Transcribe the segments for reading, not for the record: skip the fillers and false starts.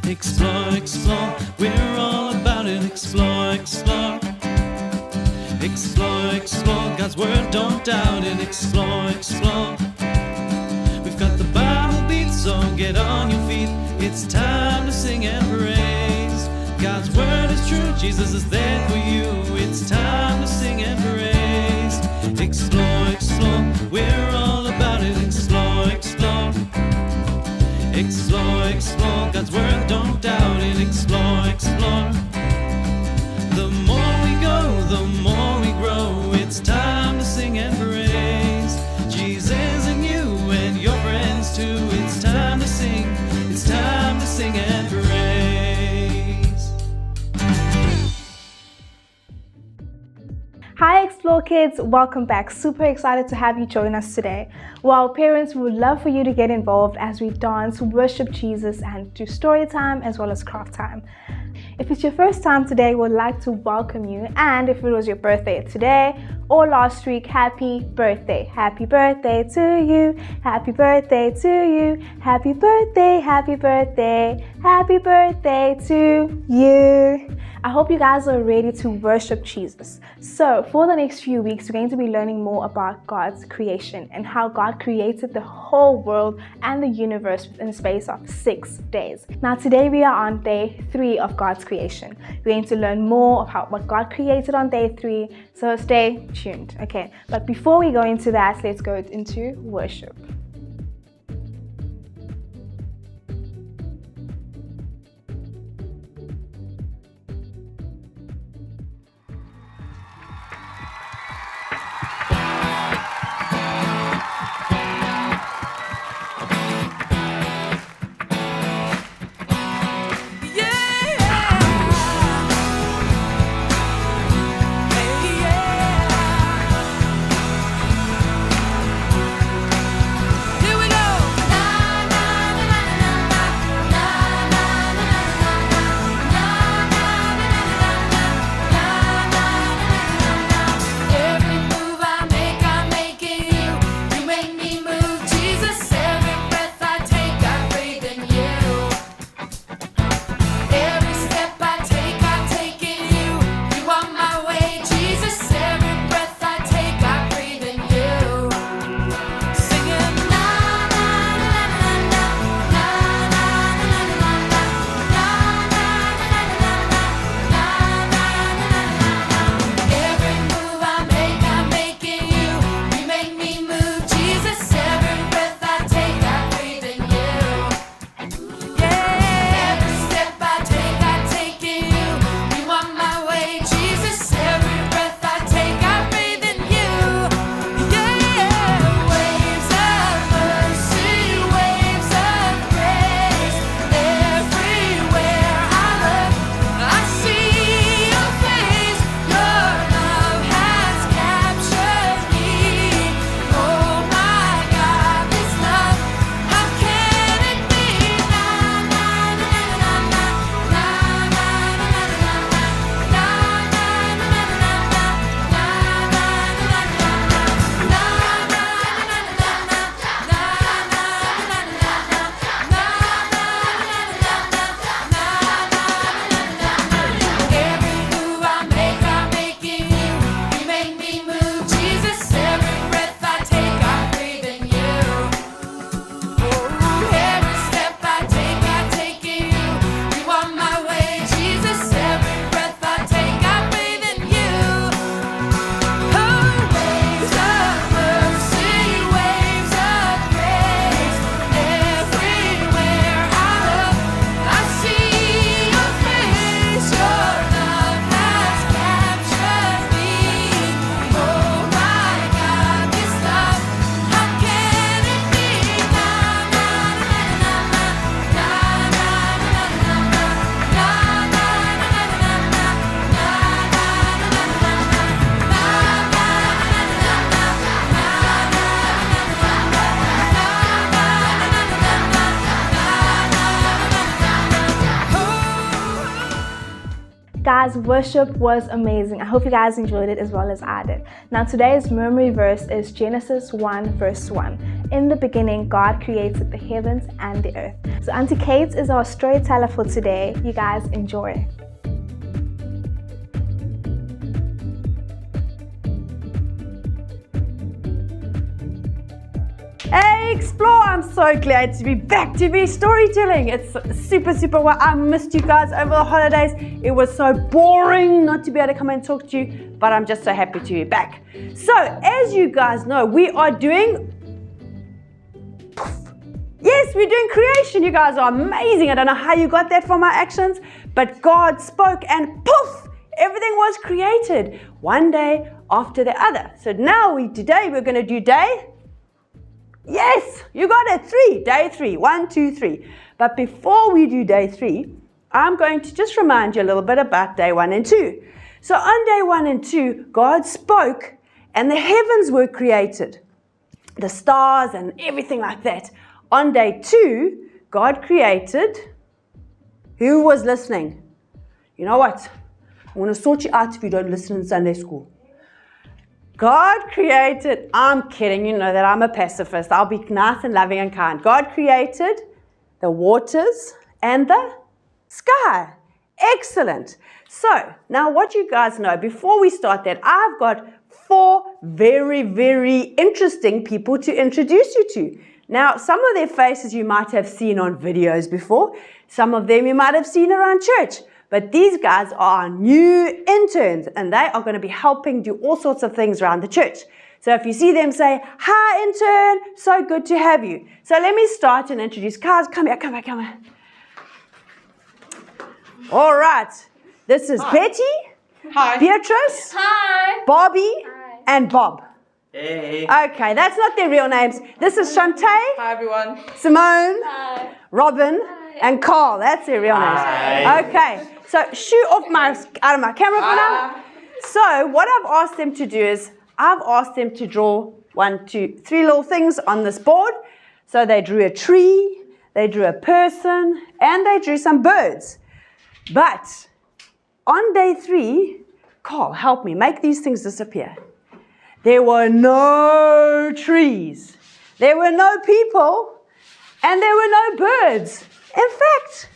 Explore, explore, we're all about it. Explore, explore. Explore, explore, God's word, don't doubt it. Explore, explore. We've got the Bible beat, so get on your feet. It's time to sing and praise. God's word is true, Jesus is there for you. It's time to sing and praise. Explore, explore, we're all about it. Explore, explore. Explore, explore, God's word, don't doubt it. Explore, explore. The more we go, the more we grow. It's time to sing and praise Jesus and you and your friends too. It's time to sing, it's time to sing and praise. Hi Xplore Kids, welcome back. Super excited to have you join us today. Well, parents, we would love for you to get involved as we dance, worship Jesus, and do story time as well as craft time. If it's your first time today, we'd like to welcome you, and if it was your birthday today or last week, happy birthday. Happy birthday to you. Happy birthday to you. Happy birthday, happy birthday. Happy birthday to you. I hope you guys are ready to worship Jesus. So for the next few weeks, we're going to be learning more about God's creation and how God created the whole world and the universe within a space of 6 days. Now today we are on day 3 of God's creation. We're going to learn more about what God created on day 3, so stay tuned. Okay, but before we go into that, let's go into worship. guys, worship was amazing. I hope you guys enjoyed it as well as I did. Now today's memory verse is Genesis 1 verse 1. In the beginning, God created the heavens and the earth. So Auntie Kate is our storyteller for today. You guys enjoy. Hey Xplore, I'm so glad to be back to be storytelling. It's super well. I missed you guys over the holidays. It was so boring not to be able to come and talk to you, but I'm just so happy to be back. So, as you guys know, we are doing Yes, we're doing creation. You guys are amazing. I don't know how you got that from my actions, but God spoke and poof, everything was created one day after the other. So now today we're going to do day Yes, you got it. Day 3. 1, 2, 3. But before we do day 3, I'm going to just remind you a little bit about day 1 and 2. So on day 1 and 2, God spoke and the heavens were created. The stars and everything like that. On day 2, God created. Who was listening? You know what? I'm going to sort you out if you don't listen in Sunday school. God created, I'm kidding, you know that I'm a pacifist. I'll be nice and loving and kind. God created the waters and the sky. Excellent. So, now what you guys know, before we start that, I've got 4 very interesting people to introduce you to. Now, some of their faces you might have seen on videos before. Some of them you might have seen around church. But these guys are new interns and they are going to be helping do all sorts of things around the church. So if you see them, say, "Hi, intern, so good to have you." So let me start and introduce. Guys, come here. All right. This is Betty, Hi. Beatrice, Hi. Bobby, Hi. and Bob. Hey. Okay, that's not their real names. This is Shantae, Hi, everyone. Simone, Hi. Robin, and Carl. That's their real names. Hi. Okay, so shoot off out of my camera for now. So what I've asked them to do is I've asked them to draw 1, 2, 3 little things on this board. So they drew a tree, they drew a person, and they drew some birds. But on day 3, Carl, help me, make these things disappear. There were no trees, there were no people, and there were no birds. In fact,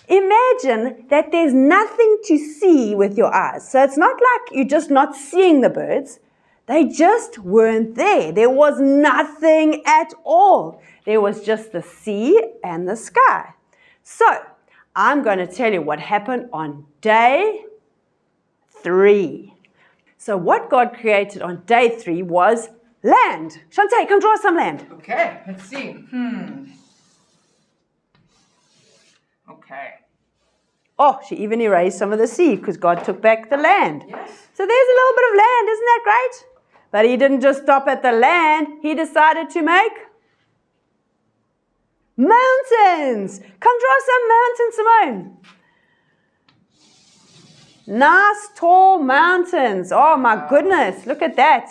imagine that there's nothing to see with your eyes. So it's not like you're just not seeing the birds. They just weren't there. There was nothing at all. There was just the sea and the sky. So I'm going to tell you what happened on day 3. So what God created on day 3 was land. Shantae, come draw some land. Okay, let's see. Okay. Oh, she even erased some of the sea because God took back the land. Yes. So there's a little bit of land, isn't that great? But he didn't just stop at the land. He decided to make mountains. Come draw some mountains, Simone. Nice tall mountains. Oh my goodness, look at that.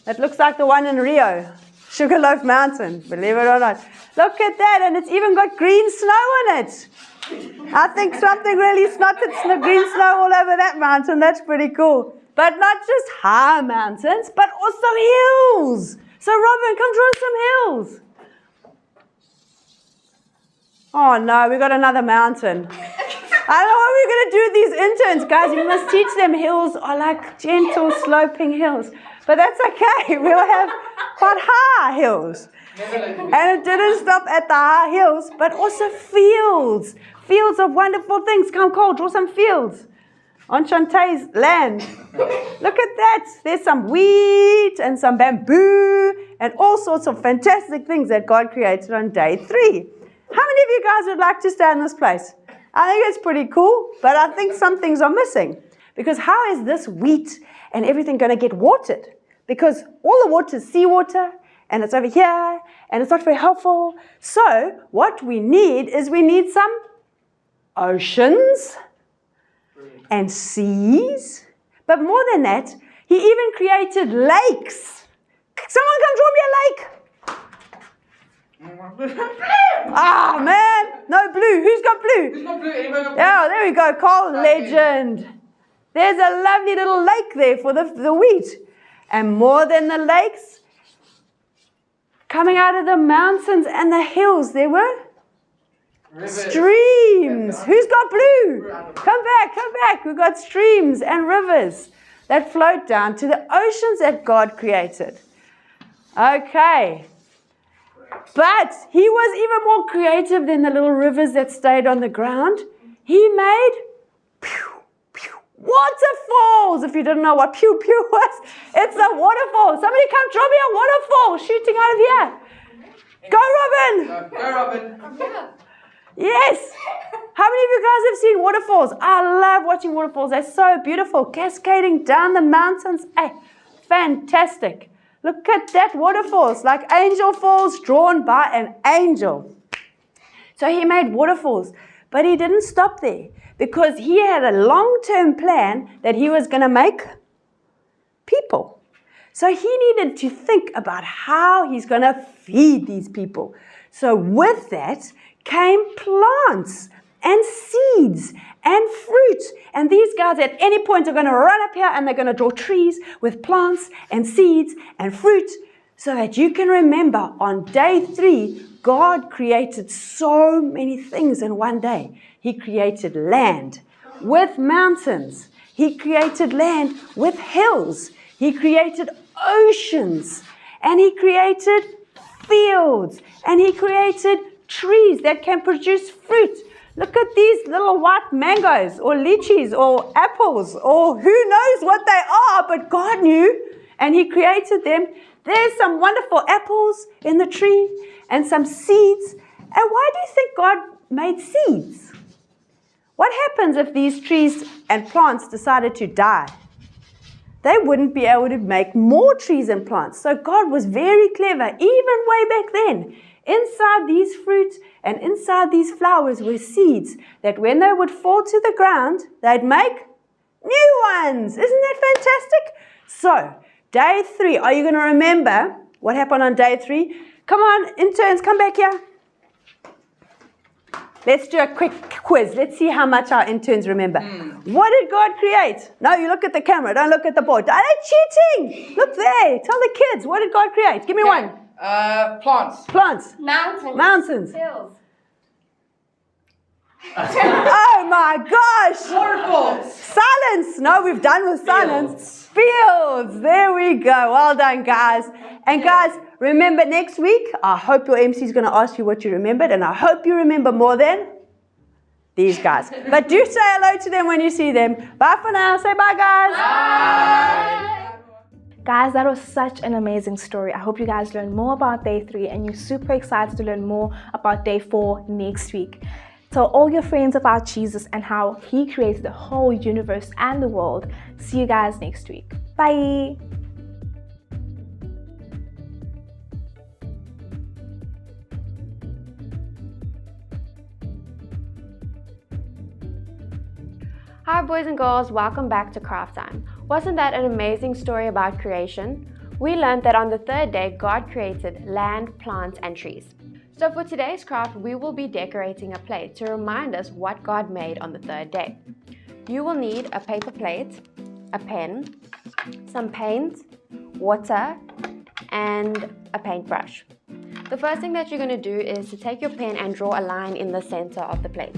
That looks like the one in Rio. Sugarloaf Mountain, believe it or not. Look at that, and it's even got green snow on it. I think something really snotted green snow all over that mountain. That's pretty cool. But not just high mountains, but also hills. So Robin, come draw some hills. Oh no, we got another mountain. I don't know what we're going to do with these interns, guys. You must teach them hills are like gentle sloping hills. But that's okay. We'll have quite high hills. And it didn't stop at the high hills, but also fields. Fields of wonderful things. Come, Cole, draw some fields on Shantae's land. Look at that. There's some wheat and some bamboo and all sorts of fantastic things that God created on day 3. How many of you guys would like to stay in this place? I think it's pretty cool, but I think some things are missing. Because how is this wheat and everything going to get watered? Because all the water is seawater, and it's over here, and it's not very helpful. So what we need is some oceans and seas. But more than that, he even created lakes. Someone come draw me a lake. Ah, man. No blue. Who's got blue? Who's got blue? Anyone got blue? Yeah, there we go. Carl, legend. there's a lovely little lake there for the wheat. And more than the lakes, coming out of the mountains and the hills, there were streams. Who's got blue? Come back. We've got streams and rivers that float down to the oceans that God created. Okay. But he was even more creative than the little rivers that stayed on the ground. He made waterfalls. If you didn't know what pew pew was, it's a waterfall. Somebody come draw me a waterfall shooting out of here. Go, Robin. Go, Robin. Yes. How many of you guys have seen waterfalls? I love watching waterfalls. They're so beautiful, cascading down the mountains. Hey, fantastic. Look at that waterfalls, like angel falls drawn by an angel. So he made waterfalls, but he didn't stop there because he had a long-term plan that he was going to make people. So he needed to think about how he's going to feed these people. So with that came plants and seeds and fruit. And these guys at any point are going to run up here and they're going to draw trees with plants and seeds and fruit so that you can remember on day 3, God created so many things in one day. He created land with mountains. He created land with hills. He created oceans. And he created fields. And he created trees that can produce fruit. Look at these little white mangoes or lychees or apples or who knows what they are, but God knew and he created them. There's some wonderful apples in the tree and some seeds. And why do you think God made seeds? What happens if these trees and plants decided to die? They wouldn't be able to make more trees and plants. So God was very clever, even way back then. Inside these fruits and inside these flowers were seeds that when they would fall to the ground, they'd make new ones. Isn't that fantastic? So, day 3, are you going to remember what happened on day 3? Come on, interns, come back here. Let's do a quick quiz. Let's see how much our interns remember. What did God create? No, you look at the camera. Don't look at the board. Are they cheating? Look there. Tell the kids. What did God create? Give me one. Plants. Plants. Mountains. Hills. Oh my gosh. Waterfalls. Silence. No, we've done with silence. Fields. There we go. Well done, guys. And guys, remember next week, I hope your MC is going to ask you what you remembered, and I hope you remember more than these guys. But do say hello to them when you see them. Bye for now. Say bye, guys. Bye. Guys, that was such an amazing story. I hope you guys learned more about day 3 and you're super excited to learn more about day 4 next week. Tell all your friends about Jesus and how he created the whole universe and the world. See you guys next week. Bye. Hi boys and girls, welcome back to Craft Time. Wasn't that an amazing story about creation? We learned that on the 3rd day, God created land, plants, and trees. So for today's craft, we will be decorating a plate to remind us what God made on the 3rd day. You will need a paper plate, a pen, some paint, water, and a paintbrush. The first thing that you're going to do is to take your pen and draw a line in the center of the plate.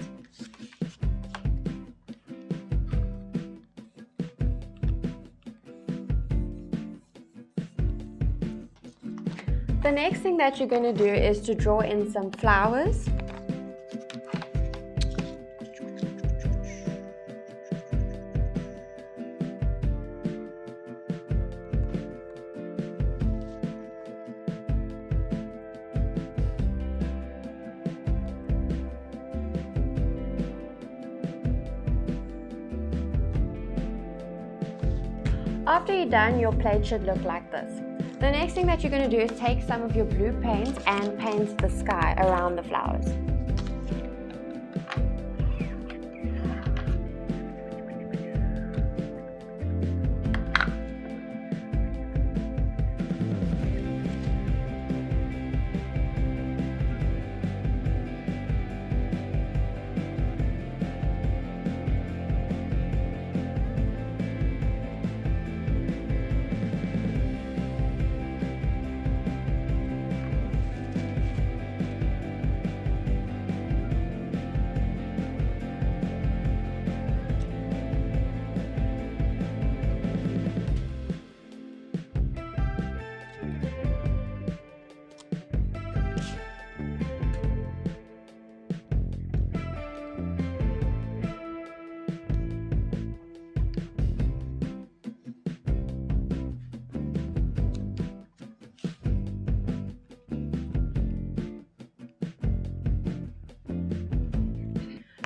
The next thing that you're going to do is to draw in some flowers. After you're done, your plate should look like this. The next thing that you're going to do is take some of your blue paint and paint the sky around the flowers.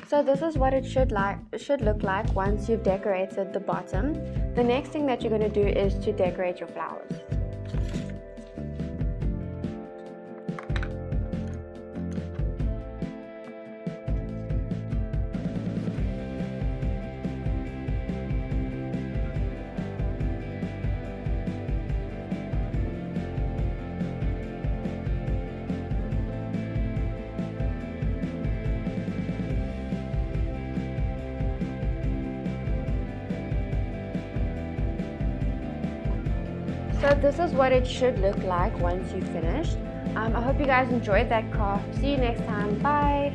So this is what it should look like once you've decorated the bottom. The next thing that you're going to do is to decorate your flowers. So this is what it should look like once you've finished. I hope you guys enjoyed that craft. See you next time. Bye!